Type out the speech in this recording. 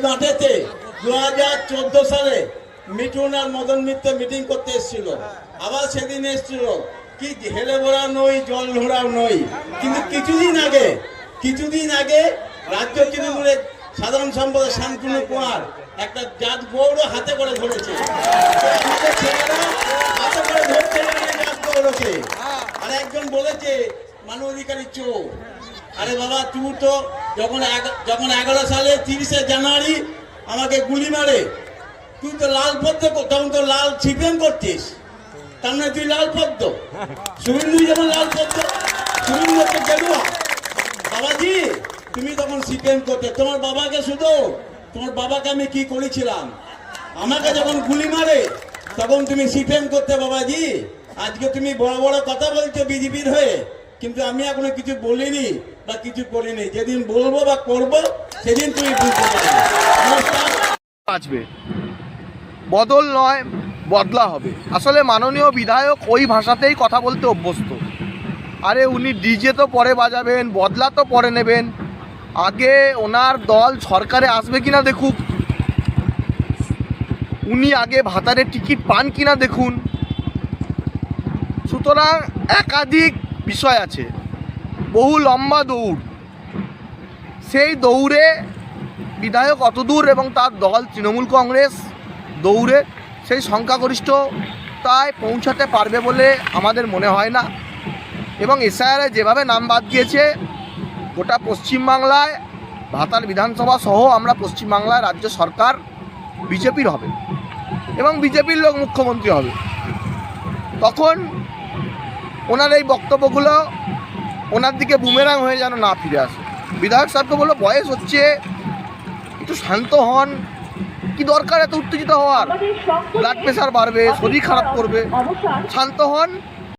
মাঠেতে 2014 সালে মিঠুন আর মদন মিত্র মিটিং করতে এসেছিল, আবার সেদিন এসেছিল কি হেলে ভরা নই জল ঘোরাও নই। কিন্তু কিছুদিন আগে রাজ্য তৃণমূলের সাধারণ সম্পাদক শান্তনু কুমার একটা জাত গৌড় হাতে করে ধরেছে। আমাদের ছেলেরা হাতে করে ধরতে জাত গৌড়কে। আর একজন বলেছে মানবাধিকারী চোর। আরে বাবা, তুই তো যখন 11 সালে 30শে জানুয়ারি আমাকে গুলি মারে, তুই তো লাল পদ্ম, তখন তো লাল সিপিএম করছিস, তার মানে তুই লাল পদ্ম। শুভেন্দু যেমন লাল পদ্ম, শুভেন্দু হচ্ছে গেরুয়া। বাবাজি, তুমি তখন সিপিএম করতে, তোমার বাবাকে শুধু, তোমার বাবাকে আমি কি করেছিলাম, আমাকে যখন গুলি মারে তখন তুমি সিপিএম করতে বাবাজি। আজকে তুমি বড় বড় কথা বলছো বিজেপির হয়ে, কিন্তু আমি এখনো কিছু বলিনি বা কিছু করিনি। যেদিন বলবো বা করবো সেদিন তুমি বুঝতে পারবে। আসবে বদল নয়, বদলা হবে। আসলে মাননীয় বিধায়ক ওই ভাষাতেই কথা বলতে অভ্যস্ত। আরে উনি ডিজে তো পরে বাজাবেন, বদলা তো পরে নেবেন, আগে ওনার দল সরকারে আসবে কিনা দেখুক, উনি আগে ভাতারের টিকিট পান কিনা দেখুন। সুতরাং একাধিক বিষয় আছে, বহু লম্বা দৌড়। সেই দৌড়ে বিধায়ক অতদূর এবং তার দল তৃণমূল কংগ্রেস দৌড়ে সেই সংখ্যাগরিষ্ঠতায় পৌঁছাতে পারবে বলে আমাদের মনে হয় না। এবং এসআইআরে যেভাবে নাম বাদ গিয়েছে, গোটা পশ্চিমবাংলায় ভাতার বিধানসভা সহ আমরা পশ্চিমবাংলায় রাজ্য সরকার বিজেপির হবে এবং বিজেপির লোক মুখ্যমন্ত্রী হবে। তখন ওনার এই বক্তব্যগুলো ওনার দিকে বুমেরাং হয়ে যেন না ফিরে আসে। বিধায়ক সাহেবকে বললো, বয়স হচ্ছে, একটু শান্ত হন, কি দরকার এত উত্তেজিত হওয়ার, ব্লাড প্রেশার বাড়বে, শরীর খারাপ করবে, শান্ত হন।